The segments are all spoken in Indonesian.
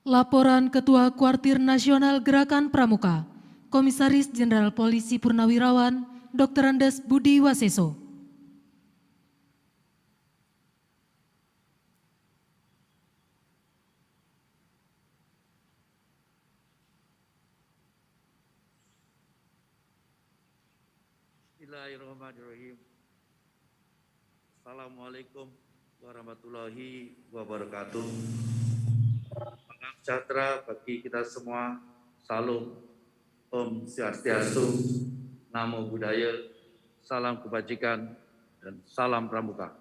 Laporan Ketua Kuartir Nasional Gerakan Pramuka, Komisaris Jenderal Polisi Purnawirawan, Dr. Andes Budi Waseso. Bismillahirrahmanirrahim. Assalamualaikum warahmatullahi wabarakatuh. Salam sejahtera bagi kita semua. Salam Om Swastiastu, Namo Buddhaya, salam kebajikan, dan salam Pramuka.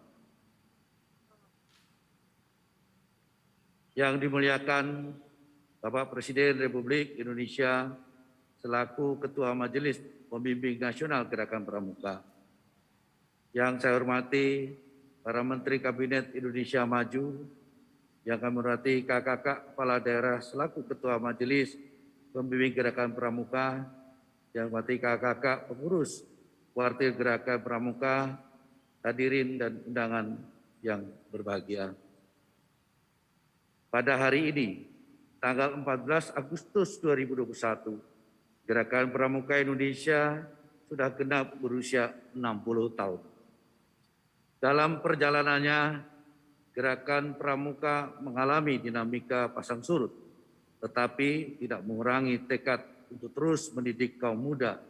Yang dimuliakan Bapak Presiden Republik Indonesia selaku Ketua Majelis Pembimbing Nasional Gerakan Pramuka. Yang saya hormati para Menteri Kabinet Indonesia Maju, yang kami hormati kakak-kakak kepala daerah selaku Ketua Majelis Pembimbing Gerakan Pramuka, yang hormati kakak-kakak pengurus Kuartir Gerakan Pramuka, hadirin dan undangan yang berbahagia. Pada hari ini, tanggal 14 Agustus 2021, Gerakan Pramuka Indonesia sudah genap berusia 60 tahun. Dalam perjalanannya, Gerakan Pramuka mengalami dinamika pasang surut, tetapi tidak mengurangi tekad untuk terus mendidik kaum muda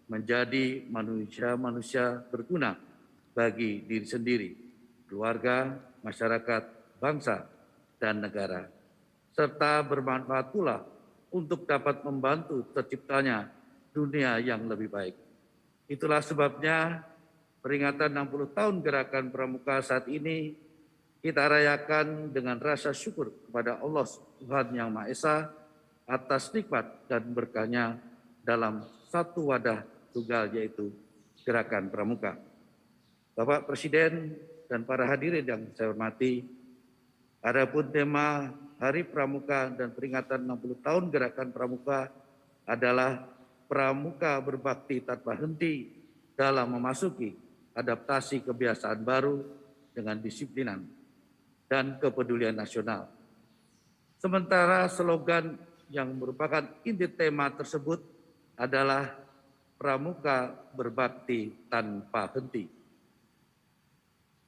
menjadi manusia-manusia berguna bagi diri sendiri, keluarga, masyarakat, bangsa, dan negara, serta bermanfaat pula untuk dapat membantu terciptanya dunia yang lebih baik. Itulah sebabnya peringatan 60 tahun Gerakan Pramuka saat ini kita rayakan dengan rasa syukur kepada Allah Tuhan Yang Maha Esa atas nikmat dan berkahnya dalam satu wadah tunggal, yaitu Gerakan Pramuka. Bapak Presiden dan para hadirin yang saya hormati, adapun tema Hari Pramuka dan peringatan 60 tahun Gerakan Pramuka adalah Pramuka berbakti tanpa henti dalam memasuki adaptasi kebiasaan baru dengan disiplinan dan kepedulian nasional. Sementara slogan yang merupakan inti tema tersebut adalah Pramuka berbakti tanpa henti.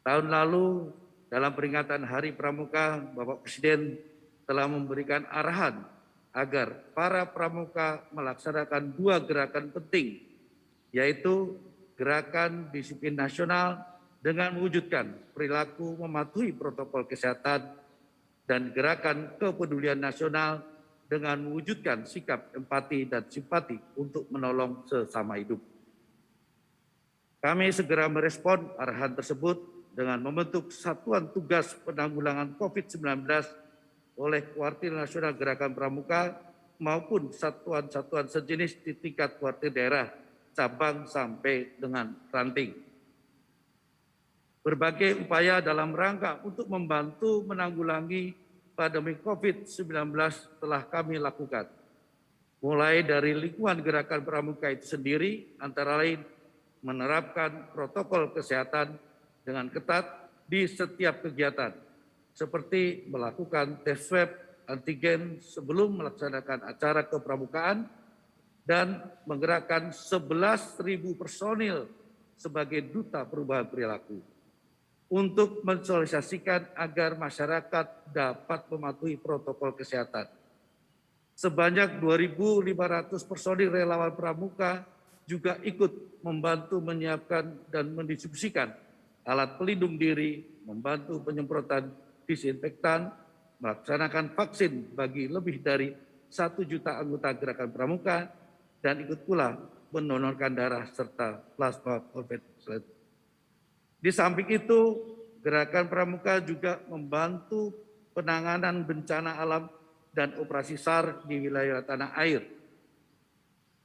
Tahun lalu dalam peringatan Hari Pramuka, Bapak Presiden telah memberikan arahan agar para pramuka melaksanakan dua gerakan penting, yaitu gerakan disiplin nasional dengan mewujudkan perilaku mematuhi protokol kesehatan dan gerakan kepedulian nasional dengan mewujudkan sikap empati dan simpati untuk menolong sesama hidup. Kami segera merespon arahan tersebut dengan membentuk Satuan Tugas Penanggulangan COVID-19 oleh Kuartir Nasional Gerakan Pramuka maupun satuan-satuan sejenis di tingkat kuartir daerah, cabang sampai dengan ranting. Berbagai upaya dalam rangka untuk membantu menanggulangi pandemi COVID-19 telah kami lakukan. Mulai dari lingkungan Gerakan Pramuka itu sendiri, antara lain menerapkan protokol kesehatan dengan ketat di setiap kegiatan, seperti melakukan tes swab antigen sebelum melaksanakan acara kepramukaan dan menggerakkan 11.000 personil sebagai duta perubahan perilaku untuk mensosialisasikan agar masyarakat dapat mematuhi protokol kesehatan. Sebanyak 2.500 personil relawan pramuka juga ikut membantu menyiapkan dan mendistribusikan alat pelindung diri, membantu penyemprotan disinfektan, melaksanakan vaksin bagi lebih dari 1 juta anggota Gerakan Pramuka, dan ikut pula mendonorkan darah serta plasma konvalesen. Di samping itu, Gerakan Pramuka juga membantu penanganan bencana alam dan operasi SAR di wilayah tanah air,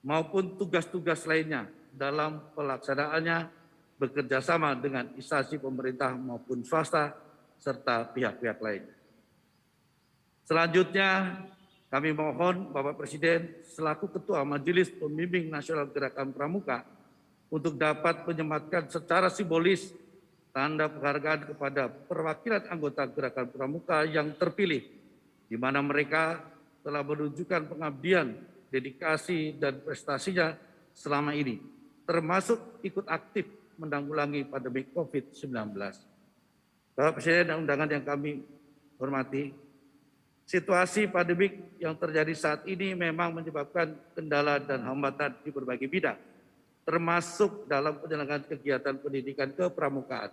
maupun tugas-tugas lainnya dalam pelaksanaannya bekerjasama dengan instansi pemerintah maupun swasta, serta pihak-pihak lain. Selanjutnya, kami mohon Bapak Presiden selaku Ketua Majelis Pembimbing Nasional Gerakan Pramuka untuk dapat menyematkan secara simbolis tanda penghargaan kepada perwakilan anggota Gerakan Pramuka yang terpilih, di mana mereka telah menunjukkan pengabdian, dedikasi, dan prestasinya selama ini, termasuk ikut aktif menanggulangi pandemi COVID-19. Bapak Presiden dan undangan yang kami hormati, situasi pandemik yang terjadi saat ini memang menyebabkan kendala dan hambatan di berbagai bidang, termasuk dalam penyelenggaraan kegiatan pendidikan kepramukaan.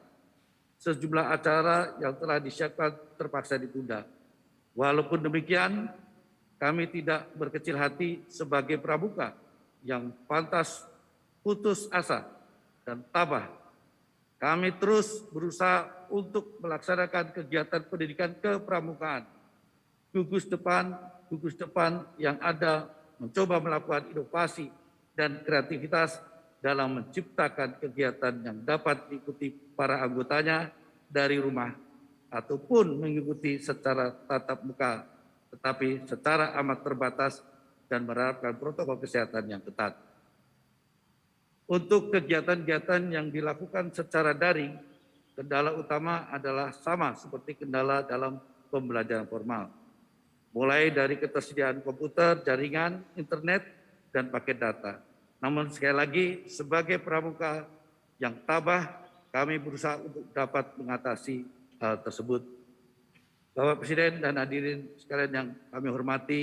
Sejumlah acara yang telah disiapkan terpaksa ditunda. Walaupun demikian, kami tidak berkecil hati sebagai pramuka yang pantas putus asa dan tabah. Kami terus berusaha untuk melaksanakan kegiatan pendidikan kepramukaan. Gugus depan yang ada mencoba melakukan inovasi dan kreativitas dalam menciptakan kegiatan yang dapat diikuti para anggotanya dari rumah ataupun mengikuti secara tatap muka, tetapi secara amat terbatas dan menerapkan protokol kesehatan yang ketat. Untuk kegiatan-kegiatan yang dilakukan secara daring, kendala utama adalah sama seperti kendala dalam pembelajaran formal, mulai dari ketersediaan komputer, jaringan, internet, dan paket data. Namun sekali lagi, sebagai pramuka yang tabah, kami berusaha untuk dapat mengatasi hal tersebut. Bapak Presiden dan hadirin sekalian yang kami hormati,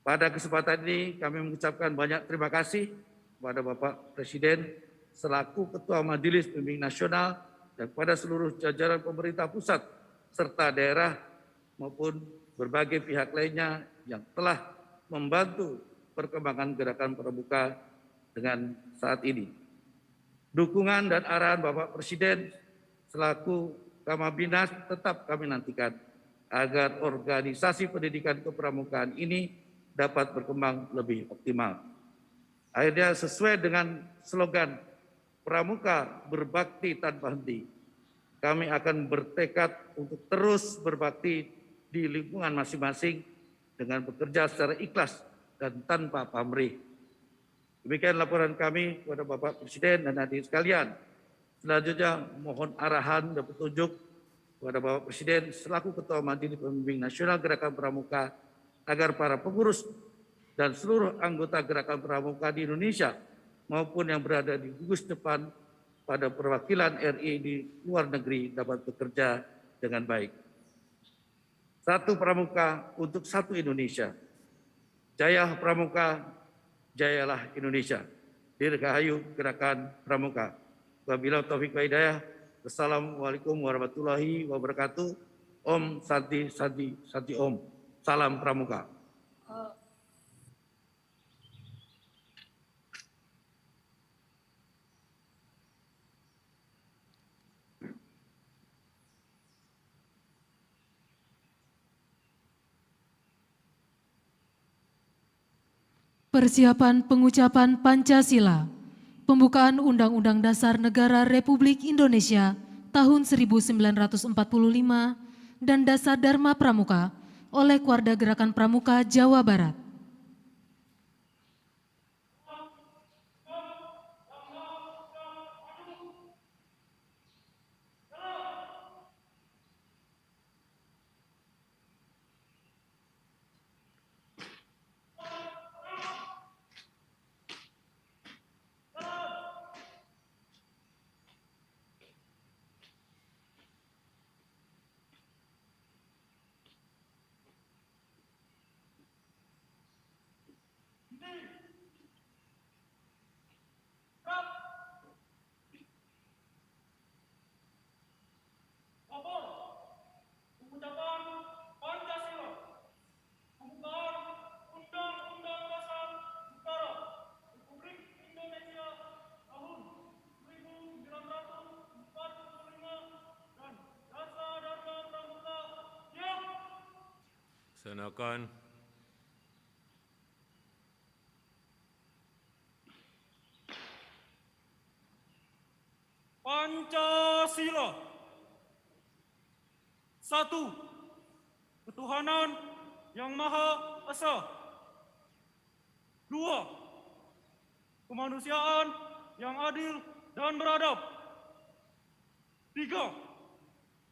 pada kesempatan ini kami mengucapkan banyak terima kasih kepada Bapak Presiden selaku Ketua Majelis Pembimbing Nasional dan kepada seluruh jajaran pemerintah pusat serta daerah maupun berbagai pihak lainnya yang telah membantu perkembangan gerakan pramuka dengan saat ini. Dukungan dan arahan Bapak Presiden selaku Kamabhinas tetap kami nantikan agar organisasi pendidikan kepramukaan ini dapat berkembang lebih optimal. Akhirnya sesuai dengan slogan Pramuka Berbakti Tanpa Henti, kami akan bertekad untuk terus berbakti di lingkungan masing-masing dengan bekerja secara ikhlas dan tanpa pamrih. Demikian laporan kami kepada Bapak Presiden dan hadirin sekalian. Selanjutnya mohon arahan dan petunjuk kepada Bapak Presiden selaku Ketua Majelis Pembimbing Nasional Gerakan Pramuka agar para pengurus dan seluruh anggota Gerakan Pramuka di Indonesia maupun yang berada di gugus depan pada perwakilan RI di luar negeri dapat bekerja dengan baik. Satu pramuka untuk satu Indonesia. Jaya Pramuka, jayalah Indonesia. Dirgahayu Gerakan Pramuka. Wabillahi taufiq wal hidayah. Wassalamualaikum warahmatullahi wabarakatuh. Om Santi Santi Santi Om. Salam Pramuka. Persiapan pengucapan Pancasila. Pembukaan Undang-Undang Dasar Negara Republik Indonesia tahun 1945 dan Dasar Dharma Pramuka oleh Kuarda Gerakan Pramuka Jawa Barat. Laksanakan. Pancasila. 1. Ketuhanan yang Maha Esa. 2. Kemanusiaan yang adil dan beradab. 3.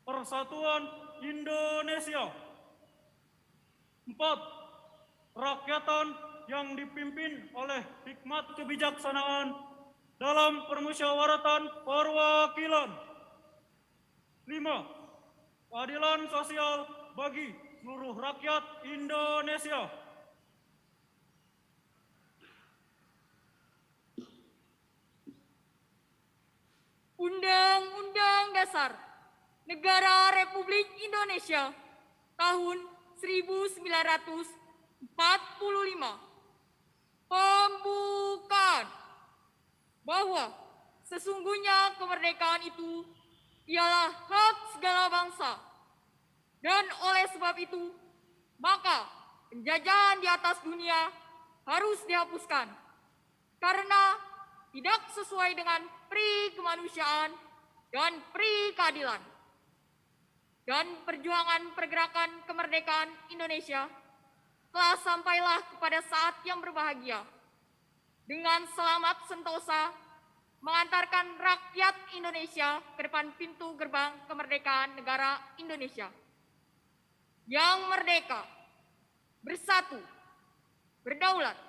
Persatuan Indonesia. 4. Kerakyatan yang dipimpin oleh hikmat kebijaksanaan dalam permusyawaratan perwakilan. 5. Keadilan sosial bagi seluruh rakyat Indonesia. Undang-Undang Dasar Negara Republik Indonesia tahun 1945. Pembukaan bahwa sesungguhnya kemerdekaan itu ialah hak segala bangsa, dan oleh sebab itu maka penjajahan di atas dunia harus dihapuskan karena tidak sesuai dengan pri kemanusiaan dan pri keadilan. Dan perjuangan pergerakan kemerdekaan Indonesia telah sampailah kepada saat yang berbahagia dengan selamat sentosa mengantarkan rakyat Indonesia ke depan pintu gerbang kemerdekaan negara Indonesia yang merdeka, bersatu, berdaulat,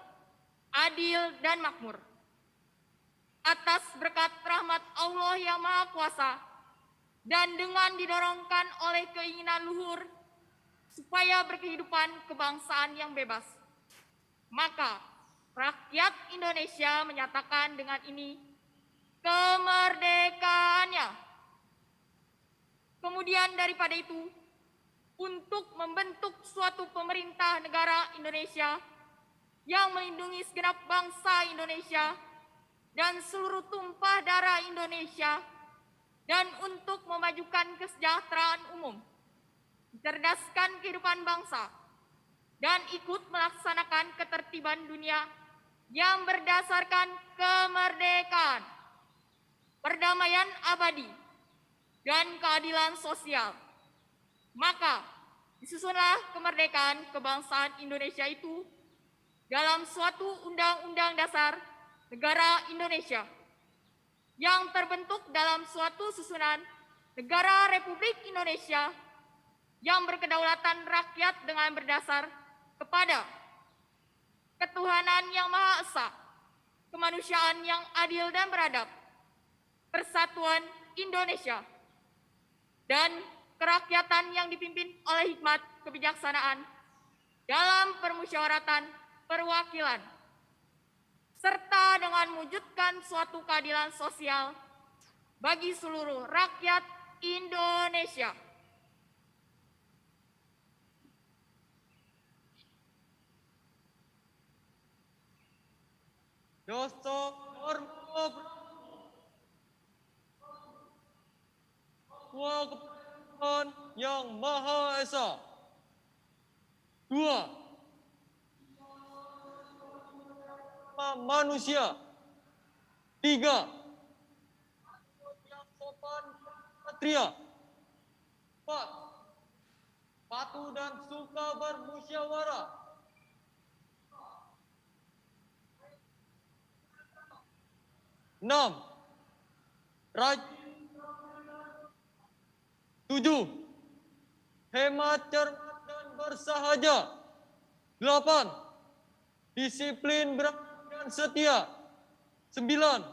adil, dan makmur. Atas berkat rahmat Allah yang Maha Kuasa dan dengan didorongkan oleh keinginan luhur supaya berkehidupan kebangsaan yang bebas, maka rakyat Indonesia menyatakan dengan ini kemerdekaannya. Kemudian daripada itu, untuk membentuk suatu pemerintah negara Indonesia yang melindungi segenap bangsa Indonesia dan seluruh tumpah darah Indonesia, dan untuk memajukan kesejahteraan umum, mencerdaskan kehidupan bangsa, dan ikut melaksanakan ketertiban dunia yang berdasarkan kemerdekaan, perdamaian abadi, dan keadilan sosial. Maka disusunlah kemerdekaan kebangsaan Indonesia itu dalam suatu undang-undang dasar negara Indonesia yang terbentuk dalam suatu susunan negara Republik Indonesia yang berkedaulatan rakyat dengan berdasar kepada ketuhanan yang Maha Esa, kemanusiaan yang adil dan beradab, persatuan Indonesia, dan kerakyatan yang dipimpin oleh hikmat kebijaksanaan dalam permusyawaratan perwakilan, serta dengan mewujudkan suatu keadilan sosial bagi seluruh rakyat Indonesia. Dasar Tuhan yang Maha Esa. 2. Manusia. 3. Yang sopan satria. 4. Patuh dan suka bermusyawarah. 6. Rajin. 7. Hemat, cermat, dan bersahaja. 8. Disiplin, berani, dan setia. 9.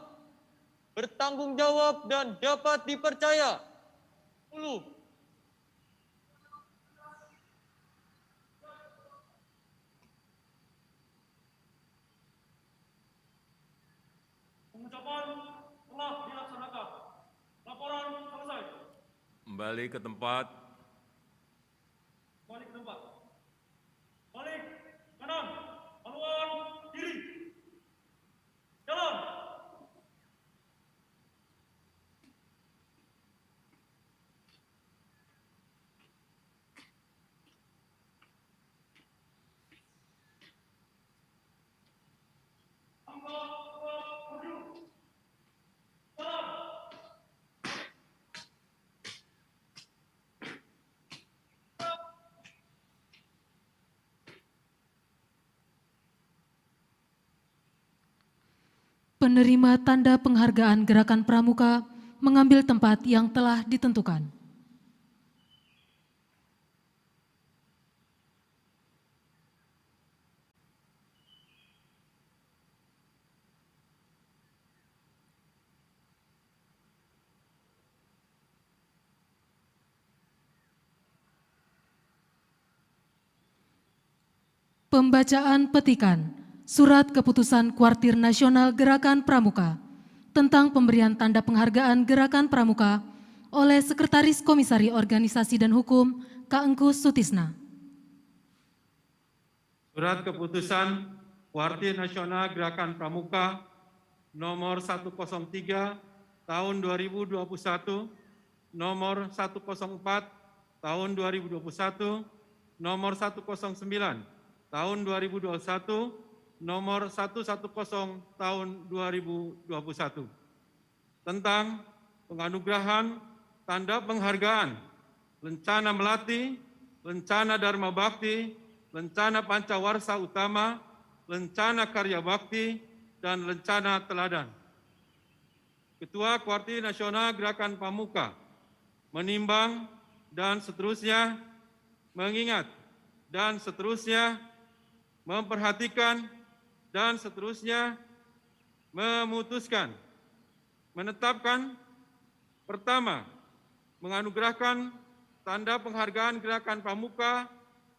Bertanggung jawab dan dapat dipercaya. 10. Pengucapan telah dilaksanakan. Laporan selesai. Kembali ke tempat. Balik ke tempat. Balik kanan. Haluan kiri. Jalan. Penerima tanda penghargaan Gerakan Pramuka mengambil tempat yang telah ditentukan. Pembacaan petikan Surat Keputusan Kuartir Nasional Gerakan Pramuka tentang pemberian tanda penghargaan Gerakan Pramuka oleh Sekretaris Komisari Organisasi dan Hukum K.Engkus Sutisna. Surat Keputusan Kuartir Nasional Gerakan Pramuka nomor 103 tahun 2021, nomor 104 tahun 2021, nomor 109 tahun 2021, nomor 110 tahun 2021, tentang penganugerahan tanda penghargaan Lencana Melati, Lencana Dharma Bakti, Lencana Pancawarsa Utama, Lencana Karya Bakti, dan Lencana Teladan. Ketua Kuartir Nasional Gerakan Pramuka menimbang dan seterusnya mengingat dan seterusnya memperhatikan dan seterusnya memutuskan, menetapkan, pertama, menganugerahkan tanda penghargaan Gerakan Pramuka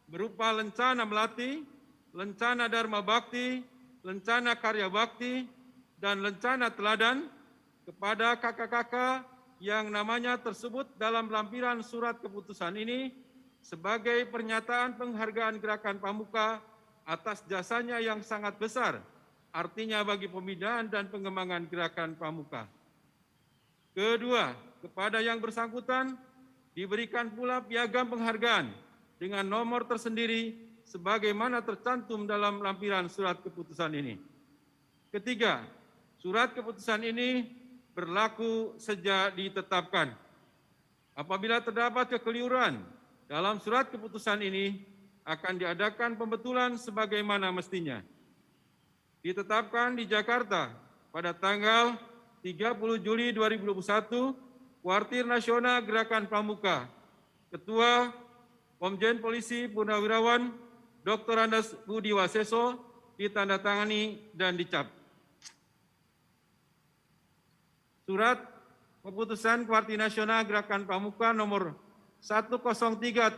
berupa Lencana Melati, Lencana Dharma Bakti, Lencana Karya Bakti, dan Lencana Teladan kepada kakak-kakak yang namanya tersebut dalam lampiran surat keputusan ini sebagai pernyataan penghargaan Gerakan Pramuka atas jasanya yang sangat besar, artinya bagi pembinaan dan pengembangan Gerakan Pramuka. Kedua, kepada yang bersangkutan diberikan pula piagam penghargaan dengan nomor tersendiri sebagaimana tercantum dalam lampiran surat keputusan ini. Ketiga, surat keputusan ini berlaku sejak ditetapkan. Apabila terdapat kekeliruan dalam surat keputusan ini, akan diadakan pembetulan sebagaimana mestinya. Ditetapkan di Jakarta pada tanggal 30 Juli 2021, Kuartir Nasional Gerakan Pramuka, Ketua Komjen Polisi Purnawirawan Dr. Andes Budi Waseso, ditandatangani dan dicap. Surat Keputusan Kuartir Nasional Gerakan Pramuka nomor 103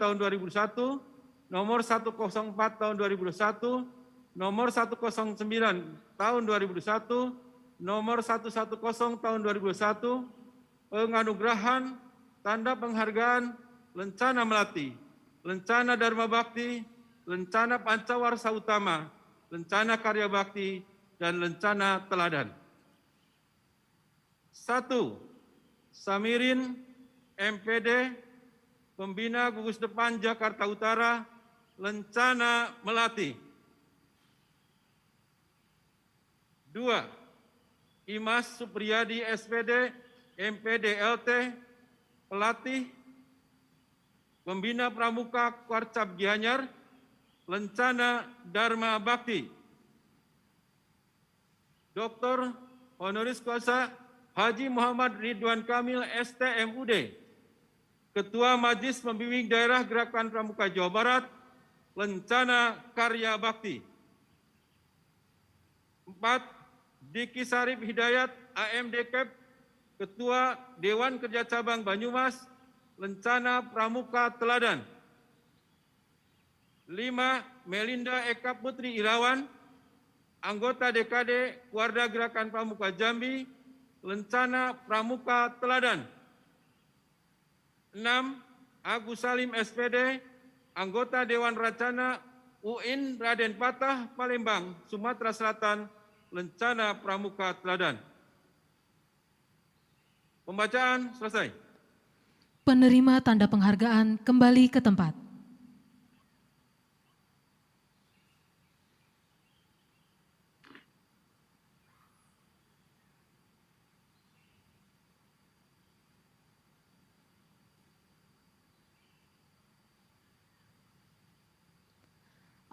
tahun 2001, nomor 104 tahun 2021, nomor 109 tahun 2021, nomor 110 tahun 2021, penganugerahan tanda penghargaan Lencana Melati, Lencana Dharma Bakti, Lencana Pancawarsa Utama, Lencana Karya Bakti, dan Lencana Teladan. 1. Samirin MPD, Pembina Gugus Depan Jakarta Utara, Lencana Melati. 2. Imas Supriyadi SPD, MPD LT, Pelatih, Pembina Pramuka Kuarcap Gianyar, Lencana Dharma Bakti. Dr. Honoris Causa Haji Muhammad Ridwan Kamil STMUD, Ketua Majelis Pembimbing Daerah Gerakan Pramuka Jawa Barat, Lencana Karya Bakti. 4. Diki Sarif Hidayat AMDKEP, Ketua Dewan Kerja Cabang Banyumas, Lencana Pramuka Teladan. 5. Melinda Eka Putri Irawan, anggota DKD Kuarda Gerakan Pramuka Jambi, Lencana Pramuka Teladan. 6. Agus Salim SPD, anggota Dewan Racana UIN Raden Patah, Palembang, Sumatera Selatan, Lencana Pramuka Teladan. Pembacaan selesai. Penerima tanda penghargaan kembali ke tempat.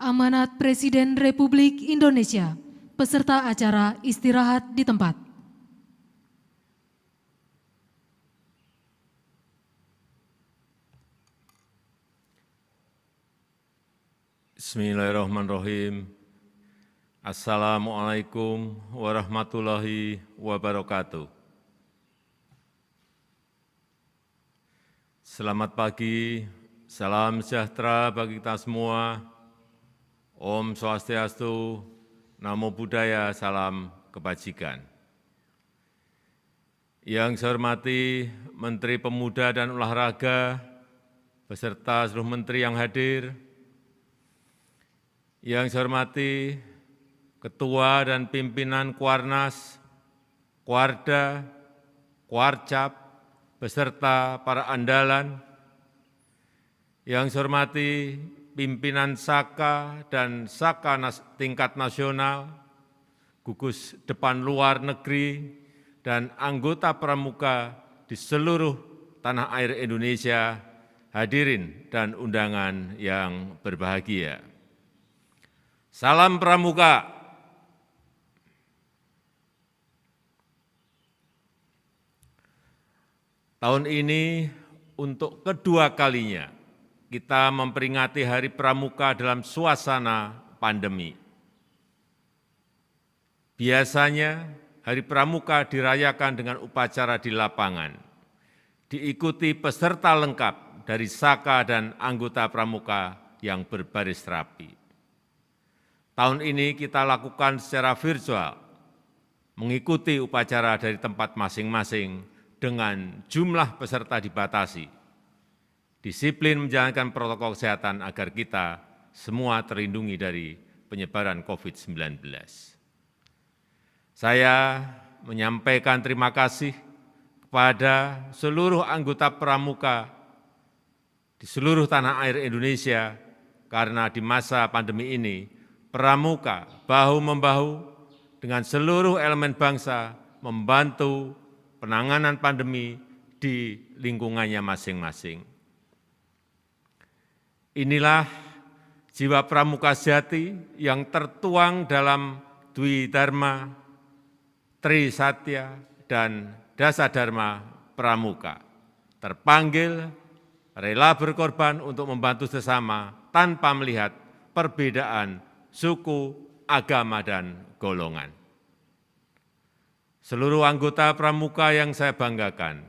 Amanat Presiden Republik Indonesia, peserta acara istirahat di tempat. Bismillahirrahmanirrahim. Assalamualaikum warahmatullahi wabarakatuh. Selamat pagi, salam sejahtera bagi kita semua. Om Swastiastu, Namo Buddhaya, salam kebajikan. Yang saya hormati Menteri Pemuda dan Olahraga, beserta seluruh menteri yang hadir. Yang saya hormati Ketua dan Pimpinan Kuarnas, Kuarda, Kuarcap, beserta para andalan. Yang saya hormati pimpinan Saka dan Saka tingkat nasional, gugus depan luar negeri, dan anggota pramuka di seluruh tanah air Indonesia, hadirin dan undangan yang berbahagia. Salam Pramuka. Tahun ini untuk kedua kalinya kita memperingati Hari Pramuka dalam suasana pandemi. Biasanya Hari Pramuka dirayakan dengan upacara di lapangan, diikuti peserta lengkap dari Saka dan anggota pramuka yang berbaris rapi. Tahun ini kita lakukan secara virtual, mengikuti upacara dari tempat masing-masing dengan jumlah peserta dibatasi. Disiplin menjalankan protokol kesehatan agar kita semua terlindungi dari penyebaran COVID-19. Saya menyampaikan terima kasih kepada seluruh anggota pramuka di seluruh tanah air Indonesia karena di masa pandemi ini pramuka bahu-membahu dengan seluruh elemen bangsa membantu penanganan pandemi di lingkungannya masing-masing. Inilah jiwa pramuka sejati yang tertuang dalam Dwi Dharma, Tri Satya, dan Dasa Dharma Pramuka. Terpanggil, rela berkorban untuk membantu sesama tanpa melihat perbedaan suku, agama, dan golongan. Seluruh anggota pramuka yang saya banggakan,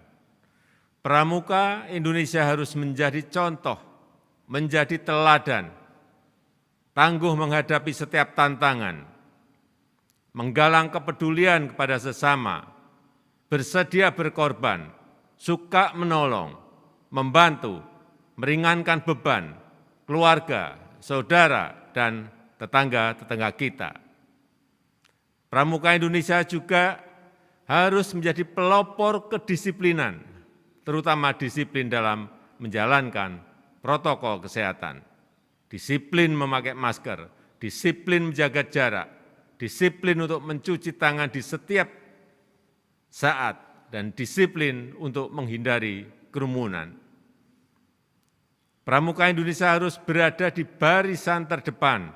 pramuka Indonesia harus menjadi contoh, menjadi teladan, tangguh menghadapi setiap tantangan, menggalang kepedulian kepada sesama, bersedia berkorban, suka menolong, membantu, meringankan beban keluarga, saudara, dan tetangga-tetangga kita. Pramuka Indonesia juga harus menjadi pelopor kedisiplinan, terutama disiplin dalam menjalankan protokol kesehatan, disiplin memakai masker, disiplin menjaga jarak, disiplin untuk mencuci tangan di setiap saat, dan disiplin untuk menghindari kerumunan. Pramuka Indonesia harus berada di barisan terdepan,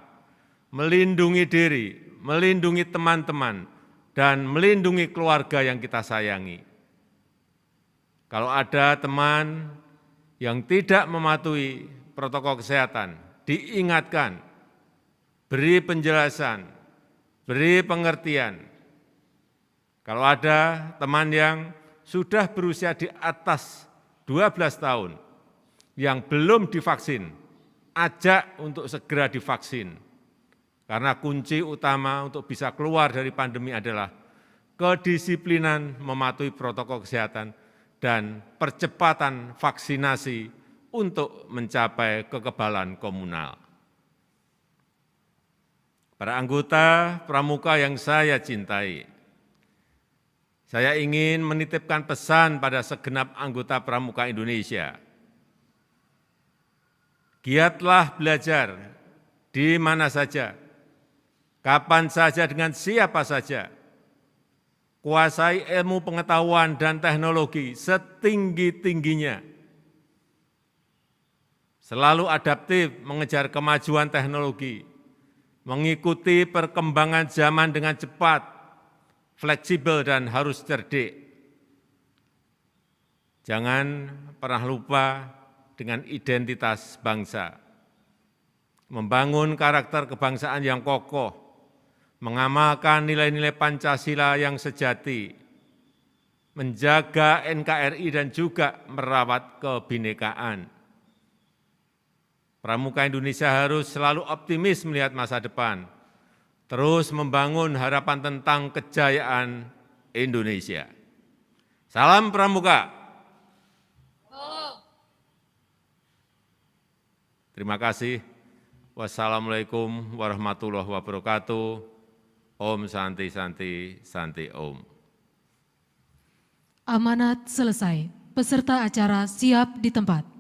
melindungi diri, melindungi teman-teman, dan melindungi keluarga yang kita sayangi. Kalau ada teman yang tidak mematuhi protokol kesehatan, diingatkan, beri penjelasan, beri pengertian. Kalau ada teman yang sudah berusia di atas 12 tahun, yang belum divaksin, ajak untuk segera divaksin. Karena kunci utama untuk bisa keluar dari pandemi adalah kedisiplinan mematuhi protokol kesehatan dan percepatan vaksinasi untuk mencapai kekebalan komunal. Para anggota pramuka yang saya cintai, saya ingin menitipkan pesan pada segenap anggota pramuka Indonesia. Giatlah belajar di mana saja, kapan saja, dengan siapa saja. Kuasai ilmu pengetahuan dan teknologi setinggi-tingginya. Selalu adaptif mengejar kemajuan teknologi, mengikuti perkembangan zaman dengan cepat, fleksibel, dan harus cerdik. Jangan pernah lupa dengan identitas bangsa. Membangun karakter kebangsaan yang kokoh, mengamalkan nilai-nilai Pancasila yang sejati, menjaga NKRI dan juga merawat kebinekaan. Pramuka Indonesia harus selalu optimis melihat masa depan, terus membangun harapan tentang kejayaan Indonesia. Salam Pramuka. Terima kasih. Wassalamualaikum warahmatullahi wabarakatuh. Om Santi Santi Santi Om. Amanat selesai. Peserta acara siap di tempat.